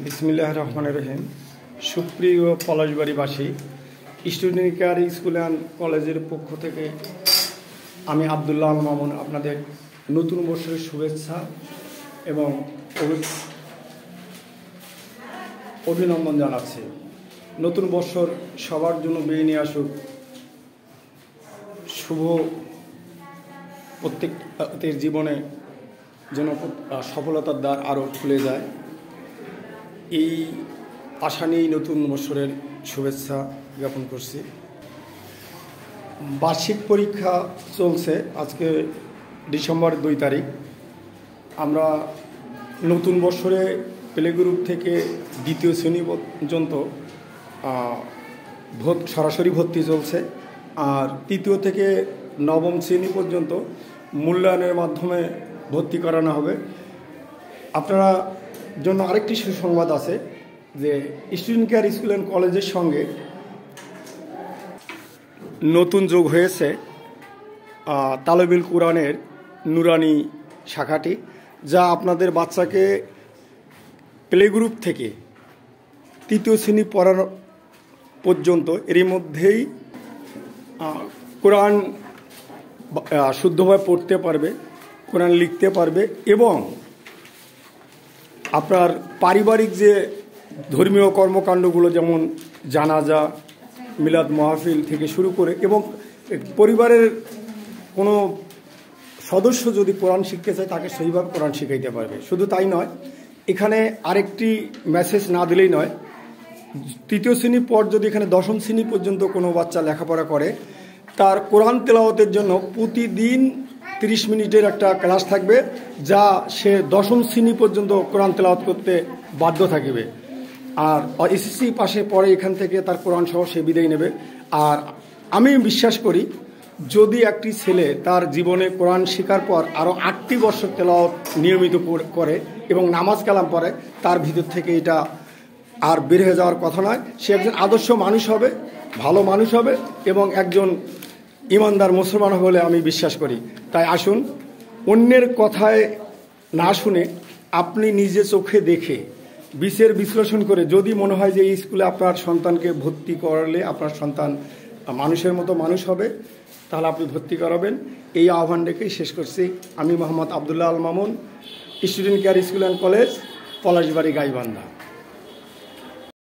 বিসমিল্লাহির রহমানির রহিম। সুপ্রিয় পলাশবাড়িবাসী, স্টুডেন্ট কেয়ার স্কুল অ্যান্ড কলেজের পক্ষ থেকে আমি আব্দুল্লাহ আল মামুন আপনাদের নতুন বছরের শুভেচ্ছা এবং অভিনন্দন জানাচ্ছি। নতুন বছর সবার জন্য বয়ে নিয়ে আসুক শুভ, প্রত্যেকের জীবনে যেন সফলতার দ্বার আরও খুলে যায়, এই আশা নিয়েই নতুন বছরের শুভেচ্ছা জ্ঞাপন করছি। বার্ষিক পরীক্ষা চলছে, আজকে ডিসেম্বর 2 তারিখ। আমরা নতুন বছরে প্লে গ্রুপ থেকে দ্বিতীয় শ্রেণী পর্যন্ত সরাসরি ভর্তি চলছে, আর তৃতীয় থেকে নবম শ্রেণী পর্যন্ত মূল্যায়নের মাধ্যমে ভর্তি করানো হবে। আপনারা জন্য আরেকটি সুসংবাদ আছে যে স্টুডেন্ট কেয়ার স্কুল অ্যান্ড কলেজের সঙ্গে নতুন যোগ হয়েছে তালেবুল কোরআনের নুরানি শাখাটি, যা আপনাদের বাচ্চাকে প্লে গ্রুপ থেকে তৃতীয় শ্রেণী পড়ার পর্যন্ত এরই মধ্যেই কোরআন শুদ্ধভাবে পড়তে পারবে, কোরআন লিখতে পারবে এবং আপনার পারিবারিক যে ধর্মীয় কর্মকাণ্ডগুলো যেমন জানাজা, মিলাদ মাহফিল থেকে শুরু করে এবং পরিবারের কোনো সদস্য যদি কোরআন শিখতে চায় তাকে সেইভাবে কোরআন শিখাইতে পারবে। শুধু তাই নয়, এখানে আরেকটি মেসেজ না দিলেই নয়, তৃতীয় শ্রেণীর পর যদি এখানে দশম শ্রেণী পর্যন্ত কোনো বাচ্চা লেখাপড়া করে, তার কোরআন তেলাওয়াতের জন্য প্রতিদিন 30 মিনিটের একটা ক্লাস থাকবে, যা সে দশম শ্রেণী পর্যন্ত কোরআন তেলাওয়াত করতে বাধ্য থাকবে। আর এসএসসি পাশে পরে এখান থেকে তার কোরআন সহ সে বিদায় নেবে। আর আমি বিশ্বাস করি, যদি একটি ছেলে তার জীবনে কোরআন শেখার পর আরও 8টি বছর তেলাওয়াত নিয়মিত করে এবং নামাজ কালাম পড়ে, তার ভিতর থেকে এটা আর বের হয়ে যাওয়ার কথা নয়। সে একজন আদর্শ মানুষ হবে, ভালো মানুষ হবে এবং একজন ইমানদার মুসলমান হবে বলে আমি বিশ্বাস করি। তাই আসুন, অন্যের কথায় না শুনে আপনি নিজে চোখে দেখে বিশ্লেষণ করে যদি মনে হয় যে এই স্কুলে আপনার সন্তানকে ভর্তি করালে আপনার সন্তান মানুষের মতো মানুষ হবে, তাহলে আপনি ভর্তি করাবেন। এই আহ্বান রেখেই শেষ করছি। আমি Mohammad Abdullah Al Mamun, student care school and college, Palashbari, Gaibandha.